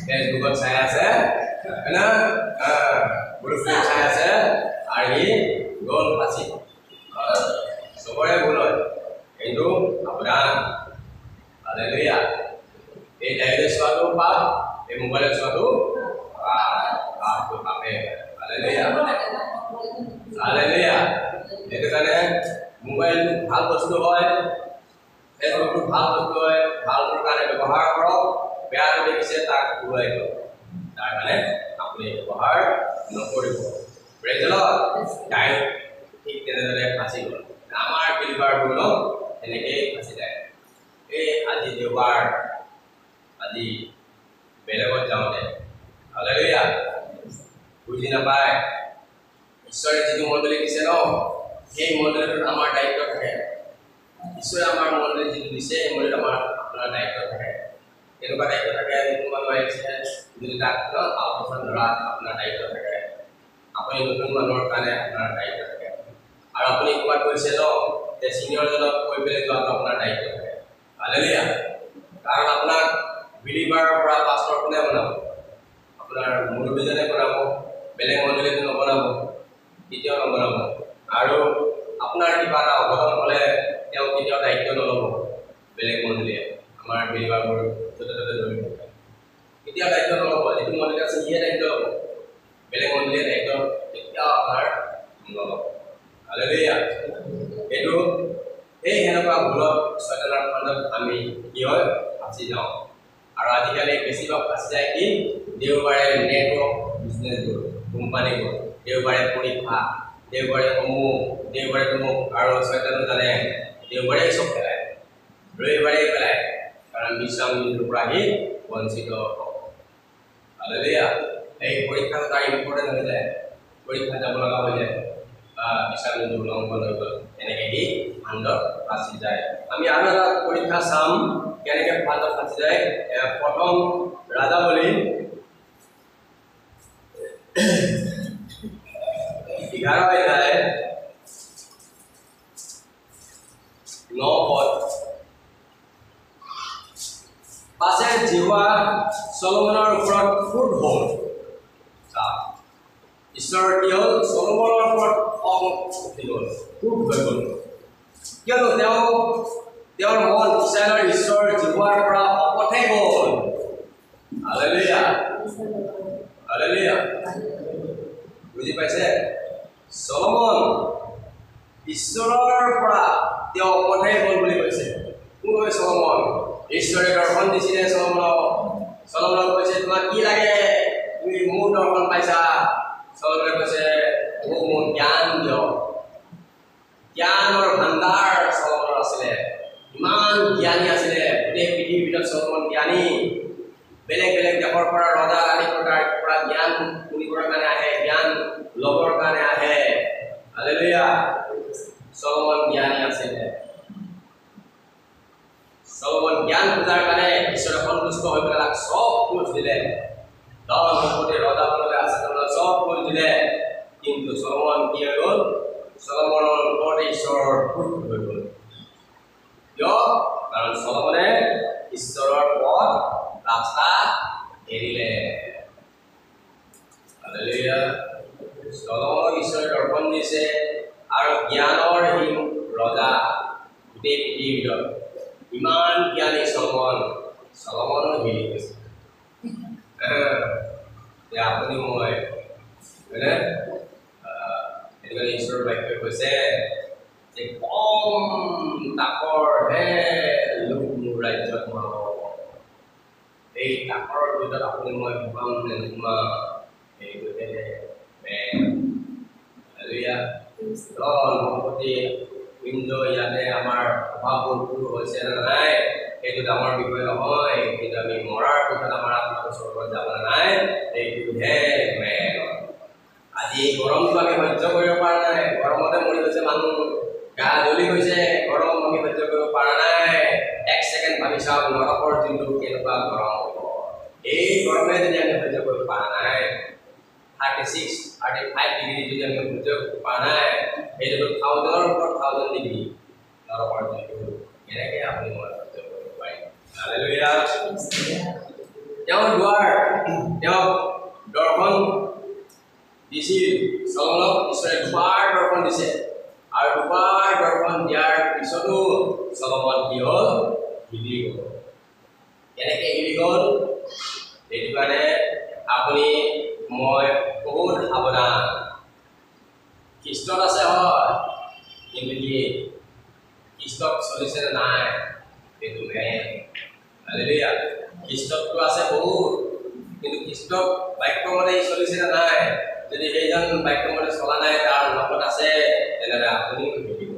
ফেচবুকত চাই আছে না গ্ৰুপত চাই আছে আৰু ই গ'ল ফাঁচি চবৰে ভুল হয় কিন্তু আপোনাৰ হালেলুয়া এই ডাইৰেক্ট চোৱাটো পাপ এই মোবাইলত চোৱাটো পাপটো পাপে হালেলুয়া হালেলুয়া এইটো কাৰণে মোবাইল ভাল বস্তু হয় ফেচবুকটো ভাল বস্তু হয় ভালটোৰ কাৰণে ব্যৱহাৰ কৰক বেয়াটো দেখিছে তাক ঘূৰাই দিয়ক তাৰ কাৰণে আপুনি ব্যৱহাৰ নকৰিব প্ৰেজ দ্য লৰ্ড ডাইৰেক্ট ঠিক তেনেদৰে ফাঁচি গ'ল আমাৰ বিলিভাৰবোৰ এনেকেই ফাঁচি যায় এই আজি দেওবাৰ আজি বেলেগত যাওঁতে হালেলুয়া বুজি নাপায় ঈশ্বৰে যিটো মণ্ডলী দিছে ন সেই মণ্ডলীটোত আমাৰ দায়িত্ব থাকে ঈশ্বৰে আমাৰ মণ্ডলী যিটো দিছে সেই মণ্ডলীত আমাৰ আপোনাৰ দায়িত্ব থাকে এনেকুৱা দায়িত্ব থাকে যিটো মানুহ আহিছে যদি তাক আলোচনা ধৰাত আপোনাৰ দায়িত্ব থাকে আপুনি নতুন মানুহৰ কাৰণে আপোনাৰ দায়িত্ব থাকে আৰু আপুনি ক'ৰবাত গৈছে ন যে ছিনিয়ৰজনক কৈ পেলাই যোৱাটো আপোনাৰ দায়িত্ব থাকে হালেলুয়া কাৰণ আপোনাক বিলিভাৰৰ পৰা পাষ্টৰ কোনে বনাব আপোনাৰ মুৰব্বীজনে বনাব বেলেগ মণ্ডলীটো নবনাব কেতিয়াও নবনাব আৰু আপোনাৰ কিবা এটা অঘটন হ'লে তেওঁ কেতিয়াও দায়িত্ব নল'ব বেলেগ মণ্ডলীয়ে আমাৰ বিলিভাৰবোৰ য'তে ত'তে ধৰি থাকে কেতিয়াও দায়িত্ব নল'ব যিটো মণ্ডলী আছে সিয়ে দায়িত্ব ল'ব বেলেগ মণ্ডলীয়ে দায়িত্ব কেতিয়াও আপোনাৰ নল'ব হালেলুয়া এইটো এই সেনেকুৱা ভুলত শয়তানৰ ফান্দত আমি কি হয় ফাঁচি যাওঁ আৰু আজিকালি বেছিভাগ ফাঁচি যায় কি দেওবাৰে নেটৱৰ্ক বিজনেছবোৰ কোম্পানীবোৰ দেওবাৰে পৰীক্ষা দেওবাৰে দেওবাৰে আৰু শয়তানে জানে দেওবাৰে চব পেলায় ৰবিবাৰে পেলায় কাৰণ বিশ্ৰাম দিনটোৰ পৰা আহি বঞ্চিত হ'ব হালেলুয়া এই পৰীক্ষাটো তাৰ ইম্পৰ্টেণ্ট হৈ যায় পৰীক্ষা যাব লগা হৈ যায় বিশ্ৰাম দিনটো উলংঘন হৈ গ'ল এনেকৈ সি ফান্দত ফাঁচি যায় আমি আৰু এটা পৰীক্ষা চাম কেনেকৈ ফান্দত ফাঁচি যায় প্ৰথম ৰাজাৱলী 11 অধ্যায় 9 পদ পাছে জিহুৱা চলোমনৰ ওপৰত ক্ৰোধ হ'ল ঈশ্বৰৰ কি হ'ল চলোমনৰ ওপৰত খং উঠি গ'ল ক্ৰোধ হৈ গ'ল কিয়নো তেওঁৰ মন ইছৰাইলৰ ঈশ্বৰ জিহুৱাৰ পৰা অপথে গ'ল হালেলুয়া হালেলুয়া বুজি পাইছে চলোমন ঈশ্বৰৰ পৰা তেওঁ অপথে গ'ল বুলি কৈছে কোন হয় চলোমন ঈশ্বৰে দৰ্শন দিছিলে চলোমনক কৈছে তোমাক কি লাগে তুমি মোৰ দৰ্শন পাইছা চলোমনে কৈছে মোক জ্ঞান দিয় জ্ঞানৰ ভাণ্ডাৰ চলোমনৰ আছিলে ইমান জ্ঞানী আছিলে গোটেই পৃথিৱীৰ ভিতৰত চলোমন জ্ঞানী বেলেগ বেলেগ দেশৰ পৰা ৰজা আদি পৰা জ্ঞান শুনিবৰ কাৰণে আহে জ্ঞান ল'বৰ কাৰণে আহে হালেলুয়া চলোমন জ্ঞানী আছিলে চলোমন জ্ঞান খোজাৰ কাৰণে ঈশ্বৰে সন্তুষ্ট হৈ পেলাই চব খোজ দিলে ধন সম্পত্তি ৰজাসকলে আছে তেওঁলোকে চব খোজ দিলে কিন্তু চলোমন কি হৈ গ'ল চলোমনৰ ওপৰতে ঈশ্বৰৰ ক্ৰোধ হৈ গ'ল কিয় কাৰণ চলোমনে ঈশ্বৰৰ পথ ৰাস্তা এৰিলে হালেলুয়া চলোমনক ঈশ্বৰে দৰ্শন দিছে আৰু জ্ঞানৰ সি ৰজা গোটেই পৃথিৱীৰ ভিতৰত ইমান জ্ঞানী চলোমনো হিলি গৈছে আপুনি মই হয়নে সেইটো কাৰণে ঈশ্বৰৰ বাক্যই কৈছে যে কম তাকৰ হে লোক মোৰ ৰাজ্যত সোমাব এই তাকৰ ভিতৰত আপুনি মই সোমাম নে নোসোমাম এইটোহে হালেলুয়া ধন সম্পত্তি পিণ্ড ইয়াতে আমাৰ অভাৱবোৰ হৈছে নে নাই এইটো ডাঙৰ বিষয় নহয় কিন্তু আমি মৰাৰ পিছত আমাৰ আত্মাটো স্বৰ্গত যাব নাই এইটোহে মেন আজি গৰমটো আমি সহ্য কৰিব পৰা নাই গৰমতে মৰি গৈছে মানুহ গা জ্বলি গৈছে গৰম আমি সহ্য কৰিব পৰা নাই এক ছেকেণ্ড ভাবি চাওক নৰকৰ দিনটো কেনেকুৱা গৰম হ'ব এই গৰমে যদি আমি সহ্য কৰিব পৰা নাই 36, 35 ডিগ্ৰী যদি আমি সহ্য কৰিব পৰা নাই এইটো 1000ৰ ওপৰত 1000 ডিগ্ৰী নৰকৰ দিনটো কেনেকৈ আপুনি মই সহ্য কৰিব পাৰিম হালেলুয়া তেওঁ দৰ্শন দিছিল চলমনক ঈশ্বৰে দুবাৰ দৰ্শন দিছে আৰু দুবাৰ দৰ্শন দিয়াৰ পিছতো চলমন কি হ'ল হিলি গ'ল কেনেকৈ হিলি গ'ল এইটো কাৰণে আপুনি মই বহুত সাৱধান খ্ৰীষ্টত আছে হয় কিন্তু কি খ্ৰীষ্টত চলিছে নাই সেইটো মেইন হালেলুয়া খ্ৰীষ্টতটো আছে বহুত কিন্তু খ্ৰীষ্টক বাক্যমতে চলিছে নাই যদি সেইজন বাক্যমতে চলা নাই তাৰ লগত আছে তেনেহ'লে আপুনিও শিকিব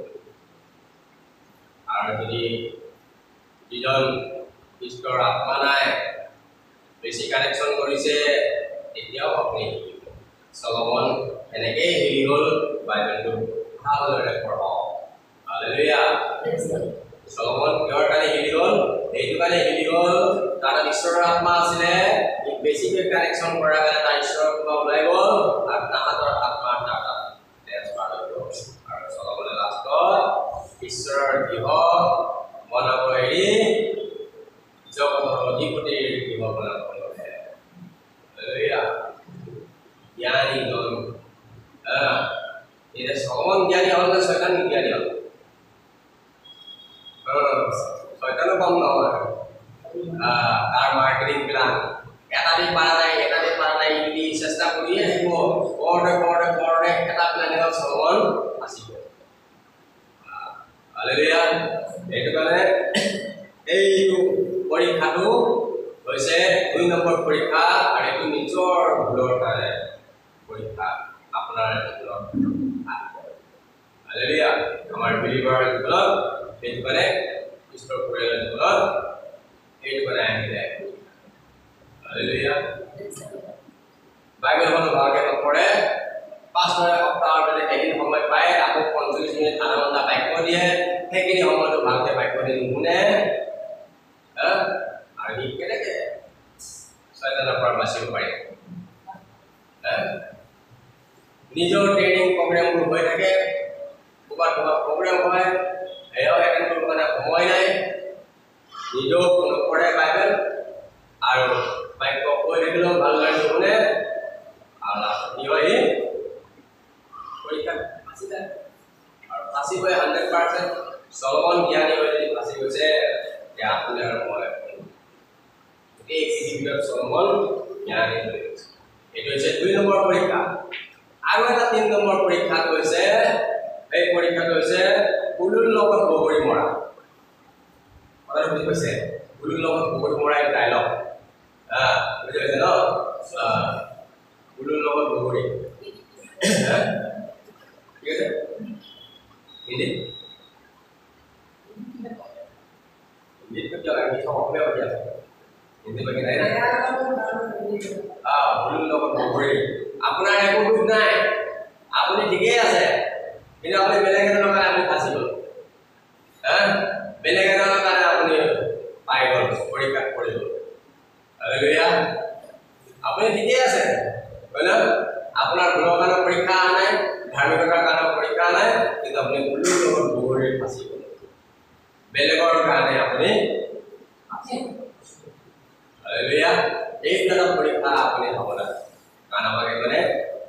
আৰু যদি যিজন খ্ৰীষ্টৰ আত্মা নাই বেছি কানেকশ্যন কৰিছে তেতিয়াও আপুনি শিকিব চলমন এনেকেই হেৰি হ'ল বাইবেলটো ভালদৰে পঢ়ক হালেলুয়া চলমন কিহৰ কাৰণে হেৰি হ'ল এইটো কাৰণে হেৰি হ'ল তাৰ ঈশ্বৰৰ আত্মা আছিলে বেছিকৈ কানেকশ্যন কৰাৰ কাৰণে তাৰ ঈশ্বৰৰ আত্মা ওলাই গ'ল আৰু তাহাঁতৰ আত্মা ট্ৰেন্সফাৰ হৈ গ'ল আৰু চলমনে লাষ্টত ঈশ্বৰৰ গৃহ বনাব এৰি জগতৰ অধিপতিৰ গৃহ বনাব ল'লে হালেলুয়া জ্ঞানীজন এতিয়া চলমন জ্ঞানী হ'ল নে শয়তান জ্ঞানী হ'ল শয়তানো কম নহয় তাৰ মাৰ্কেটিং প্লান এটা দিন পাৰা নাই ইনি চেষ্টা কৰিয়ে আহিব কৰতে এটা প্লান হ'ল চলমন আছিব হালেলুয়া এইটো কাৰণে এইটো পৰীক্ষাটো হৈছে 2 নম্বৰ পৰীক্ষা আৰু এইটো নিজৰ ভুলৰ কাৰণে পৰীক্ষা আপোনাৰ জীৱনত হালেলুয়া আমাৰ বিলিভাৰ জীৱনত এইটো কাৰণে ঈশ্বৰৰ পৰিয়ালৰ জীৱনত এইটো কাৰণে আহিলে হালেলুয়া বাইবেলখন ভালকৈ নপঢ়ে পাঁচটা সপ্তাহৰ কাৰণে সেইখিনি সময় পায় আকৌ 45 মিনিট আধা ঘণ্টা বাক্য দিয়ে সেইখিনি সময়তো ভালকৈ বাক্য দি নুশুনে আৰু সি কেনেকৈ শয়তানৰ পৰা বাচিব পাৰিব নিজৰ ট্ৰেইনিং প্ৰগ্ৰেমবোৰ হৈ থাকে ক'ৰবাত প্ৰগ্ৰেম হয় সেয়াও এটেণ্ড কৰিব কাৰণে সময় নাই নিজেও নপঢ়ে বাইবেল আৰু বাক্য কৈ থাকিলেও ভালদৰে নুশুনে আৰু লাষ্টত কি হয় পৰীক্ষা ফাঁচি যায় আৰু ফাঁচি গৈ 100% চলমন জ্ঞানী হৈ যদি ফাঁচি গৈছে যে আপুনি আৰু মই এই পৃথিৱীত চলমন জ্ঞানী হৈ গৈছে এইটো হৈছে 2 নম্বৰ পৰীক্ষা আৰু এটা 3 নম্বৰ পৰীক্ষাটো হৈছে এই পৰীক্ষাটো হৈছে কুলুৰ লগত বগৰী মৰা কথাটো বুজি পাইছে কুলুৰ লগত বগৰী মৰা এই ডাইলগ বুজি পাইছে ন কুলুৰ লগত বগৰী ঠিক আছে হিন্দী কিয় লাগে অসমীয়া পাতি আছে হিন্দী বাকী নাই কুলুৰ লগত বগৰী আপোনাৰ একো দুখ নাই আপুনি ঠিকেই আছে কিন্তু আপুনি বেলেগ এজনৰ কাৰণে আপুনি ফাঁচি গ'ল বেলেগ এজনৰ কাৰণে আপুনি পাই গ'ল পৰীক্ষাত পৰি গ'ল হালেলুয়া আপুনি ঠিকেই আছে হয় ন আপোনাৰ গুণৰ কাৰণে পৰীক্ষা অহা নাই ধাৰ্মিকতাৰ কাৰণে পৰীক্ষা নাই কিন্তু আপুনি কুলুৰ লগত বগৰীত ফাঁচি গ'ল বেলেগৰ কাৰণে আপুনি হালেলুয়া এই ধৰণৰ পৰীক্ষা আপুনি হ'ব লাগে কাৰণ আমাকে মানে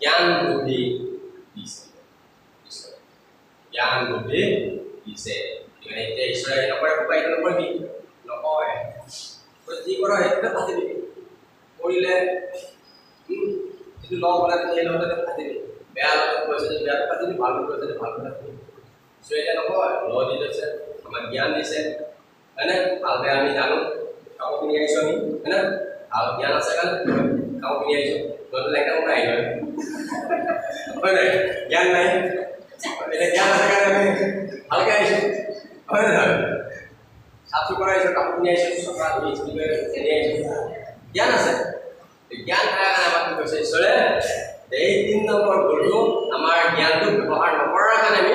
জ্ঞান বুদ্ধি দিছে জ্ঞান বুদ্ধি দিছে এতিয়া ঈশ্বৰে নকৰে উপায় নকৰিবি নকয় যি কৰা সেইটোতে ফাঁচি দিবি কৰিলে যিটো লগ বনাই সেই লগতে ফাঁচি দিবি বেয়া লগত কৈছে যে বেয়াটো ফাঁচি দিবি ভাল কৈছে যে ভাল ফাঁচি দিবি সো এটা নকয় ল দি লৈছে আমাক জ্ঞান দিছে হয়নে ভাল বেয়া আমি জানো কাম কিনি আহিছো আমি হয়নে ভাল জ্ঞান আছে কাৰণে কাম কিনি আহিছো নতুন একটা ওলাই আহিলো হয় নাই জ্ঞান নাই এটা জ্ঞান আছে কাৰণে আমি ভালকে আহিছো হয় নাই সাফ সুতৰা আহিছো কাম কিনি আহিছো সকা ধুই স্কুলে এনে আহিছো জ্ঞান আছে জ্ঞান থাকাৰ কাৰণে আমাক কি কৈছে ঈশ্বৰে এই 3 নম্বৰ ভুলটো আমাৰ জ্ঞানটো ব্যৱহাৰ নকৰাৰ কাৰণে আমি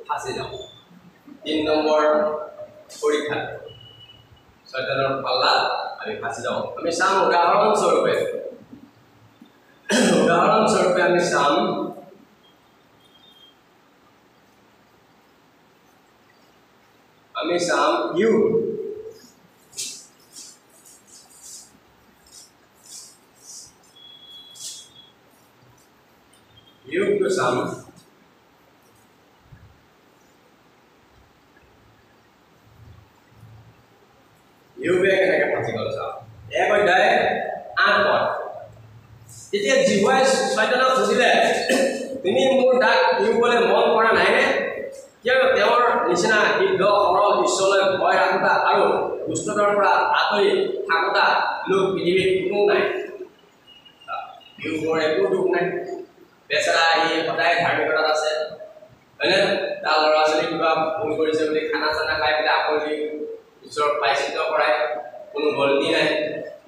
ফাঁচি যাওঁ 3 নম্বৰ পৰীক্ষা শয়তানৰ পাল্লা আমি ফাঁচি যাওঁ আমি চাম উদাহৰণস্বৰূপে আমি চাম U to some you be কেনেকৈ ফাঁচি গ'ল চাওক এক অধ্যায় 8 পদ এতিয়া জীৱাই শয়তানক সুধিলে তুমি মোৰ ডাক দিবলৈ মন কৰা নাইনে কিয়নো তেওঁৰ নিচিনা সিদ্ধ সৰল ঈশ্বৰলৈ ভয় ৰাখোতা আৰু দুষ্টতাৰ পৰা আঁতৰি থাকোতা লোক পৃথিৱীত কোনো নাই ইউৰ একো দুখ নাই বেচাৰা আহি সদায় ধাৰ্মিকতাত আছে হয়নে তাৰ ল'ৰা ছোৱালী কিবা ভুল কৰিছে বুলি খানা চানা খাই পেলাই আকৌ ঈশ্বৰৰ প্ৰায়শ্চিত্ত কৰায় কোনো গল্টি নাই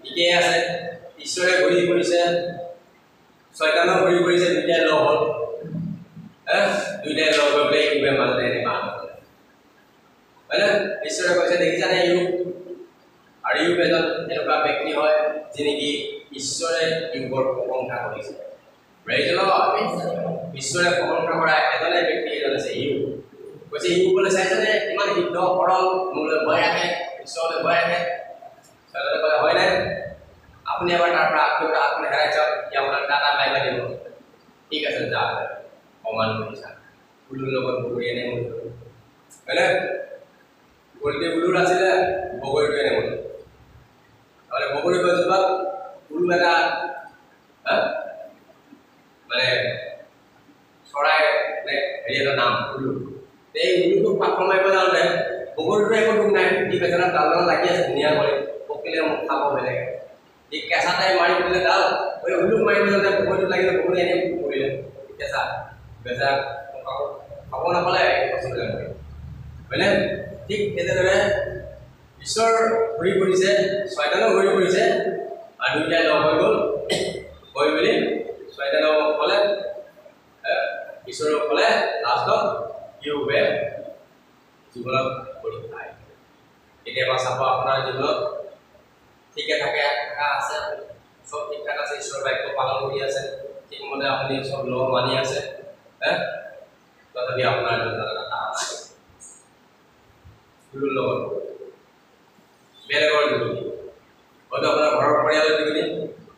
ঠিকেই আছে ঈশ্বৰে ঘূৰি ফুৰিছে শয়তানক ঘূৰি ফুৰিছে দুইটাই লগ হ'ল দুইটাই লগ হৈ পেলাই ইউবে মাজতে এনেকুৱা হয়নে ঈশ্বৰে কৈছে দেখিছানে ইউব আৰু ইউব এজন এনেকুৱা ব্যক্তি হয় যি নেকি ঈশ্বৰে ইউবৰ প্ৰশংসা কৰিছে ঈশ্বৰে প্ৰশংসা কৰা এজনে ব্যক্তি এজন আছে ইউ কৈছে ইউ বোলে চাইছেনে ইমান সিদ্ধ সৰল মোলৈ ভয় ৰাখে ঈশ্বৰলৈ ভয় ৰাখে ঈশ্বৰলৈ কয় হয় নাই আপুনি এবাৰ তাৰ পৰা আপুনি হেৰাই চাওক কি আপোনাৰ ডাটা পাই দিব ঠিক আছে যাওক অমান কৰিছা বুলুৰ লগত বগৰী এনে মন হয়নে গল্টি বুলুৰ আছিলে বগৰীটো এনে মন তাৰমানে বগৰী গছজোপাত বুলু এটা মানে চৰাই হেৰি এটা নাম উলু এই উলুটো পাথৰ মাৰিব যাওঁতে বগৰীটো একো দুখ নাই সি বেচেৰা ডালত লাগি আছে ধুনীয়া কৰি পকিলে মোক খাব বেলেগে সি কেঁচা টাই মাৰি পেলাই ডাল উলুক মাৰিব যাওঁতে বগৰীটো লাগিলে বগৰী এনেই পৰিলে কেঁচা বেচেৰা খাব নাপালে হয়নে ঠিক তেনেদৰে ঈশ্বৰ ঘূৰি ফুৰিছে শয়তানো ঘূৰি ফুৰিছে আৰু দুইটাই লগ হৈ গ'ল হৈ মেলি শয়তানক ক'লে ঈশ্বৰক ক'লে লাষ্টত ইউবে জীৱনত পৰীক্ষা কেতিয়াবা চাব আপোনাৰ জীৱনত ঠিকে থাকে আছে চব ঠিক ঠাক আছে ঈশ্বৰৰ বাক্য পালন কৰি আছে ঠিকমতে আপুনি চব ল মানি আছে তথাপি আপোনাৰ জীৱনত এটা আছে গুৰুৰ লগত বেলেগৰ জীৱনী হয়তো আপোনাৰ ঘৰৰ পৰিয়ালৰ জীৱনী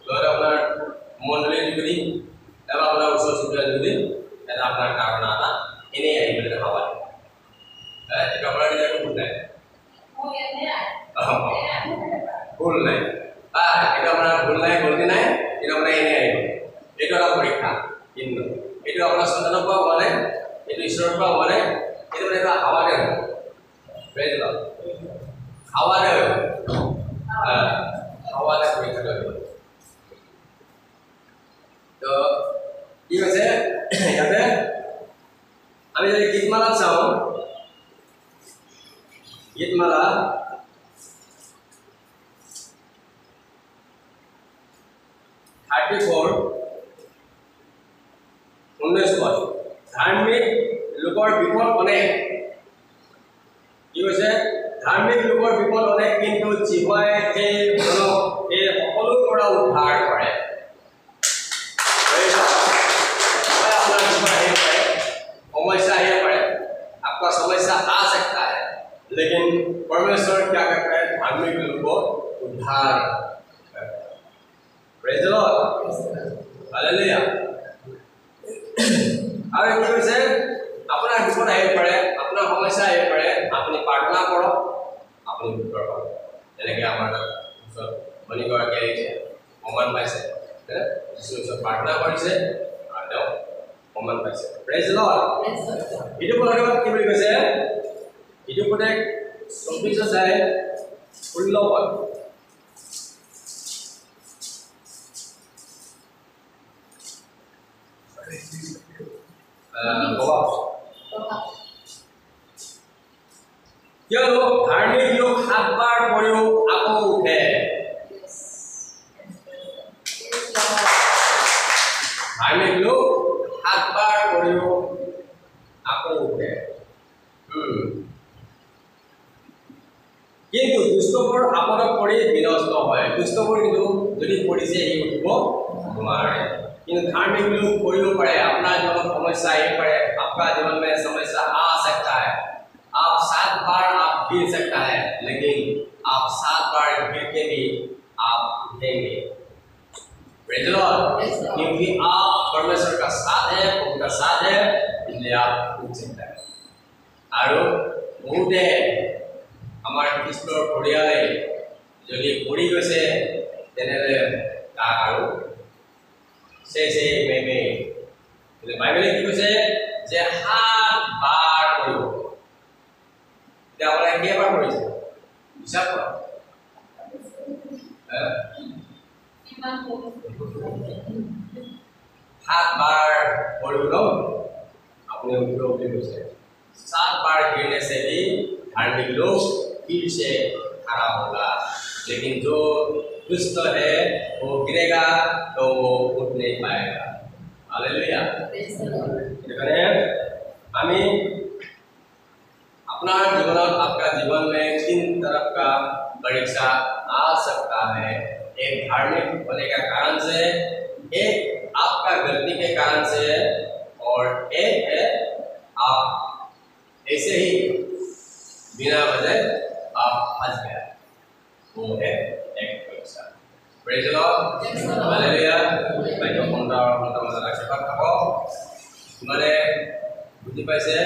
নহ'লে আপোনাৰ মণ্ডলীৰ জীৱনী নাইবা আপোনাৰ ওচৰ চুবুৰীয়া জীৱনী এটা আপোনাৰ ধাৰণা এটা এনেই আহিবলৈ দেখা পায় এইটো আপোনাৰ নিজে একো ভুল নাই ভুল নাই এইটো আপোনাৰ ভুল নাই গল্টি নাই এইটো আপোনাৰ এনেই আহিব এইটো এটা পৰীক্ষা কিন্তু এইটো আপোনাৰ সন্তানৰ পৰা হোৱা নাই এইটো ঈশ্বৰৰ পৰা হোৱা নাই এইটো মানে এটা হাৱাতে হ'ব হাৱাতে হ'ব হাৱাতে পৰীক্ষা কৰিব তো কি হৈছে ইয়াতে আমি যদি গীতমালা চাওঁ গীতমালা 34 19 পদ ধাৰ্মিক লোকৰ বিপদ অনেক কি হৈছে ধাৰ্মিক লোকৰ বিপদ অনেক কিন্তু জীৱাই সেই সকলোৰ পৰা উদ্ধাৰ কৰে समस्या आइए पड़े आपका समस्या आ सकता है लेकिन परमेश्वर क्या करता है धार्मिक लोगों को उद्धार प्रेज द लॉर्ड हालेलुया और কি কৈছে আপোনাৰ বিপদ আহি পৰে আপোনাৰ সমস্যা আহি পৰে আপুনি প্ৰাৰ্থনা কৰক আপুনি উত্তৰ পাব যেনেকৈ আমাৰ ওচৰত মণিগৰাকী আহিছে প্ৰমাণ পাইছে যিচুৰ ওচৰত প্ৰাৰ্থনা কৰিছে আৰু তেওঁ সমান পাইছে প্ৰেজ দ্য লৰ্ড ইটো পদক্ষেপত কি বুলি কৈছে ইটো পদক 24 যায় 16 পদ কিয়নো ধাৰ্মিক লোক 7 বাৰ পৰেও আকৌ উঠে ধাৰ্মিক লোক 7 বাৰ পৰেও আকৌ উঠে কিন্তু দুষ্টবোৰ আপদত পৰি বিনষ্ট হয় দুষ্টবোৰ কিন্তু যদি পৰিছে সি উঠিব নোৱাৰে কিন্তু धार्मिक लोग কৰিব পাৰে আপোনাৰ জীৱনত সমস্যা আহিব পাৰে आपका जीवन में समस्या आ सकता है आप 7 बार आप गिर सकता है लेकिन आप 7 बार गिर के भी आप उठेंगे प्रेज द लॉर्ड क्योंकि आप परमेश्वर का साथ है प्रभु का साथ है इसलिए आप उठ सकते हैं আৰু বহুতে আমাৰ কৃষ্ণৰ পৰিয়ালে যদি পৰি গৈছে তেনেহলে তাক আৰু से मेमे એટલે বাইবেলে কি কৈছে যে 7 বাৰ কৰিব এতিয়া আপুনি কেইবাৰ কৰিছে হিচাপ কৰক কিমান কৰিব 7 বাৰ কৰিব আপুনি উঠিব বুলি কৈছে 7 बार गिरने से भी धार्मिक लोग फिर से खड़ा होगा लेकिन जो दुष्ट है वो गिरेगा तो वो उठ नहीं पाएगा हालेलुया इतने हमें अपना जीवन आपका जीवन में 3 तरफ का परीक्षा आ सकता है एक धार्मिक होने का कारण से एक आपका गलती के कारण से और एक है आप ऐसे ही बिना वजह आप फंस गए वो है एक परीक्षा प्रेज द लॉर्ड हालेलुया मैं तो कोणता कोणता मला लक्षात ठेवा तुम्हाला बुद्धी पाहिजे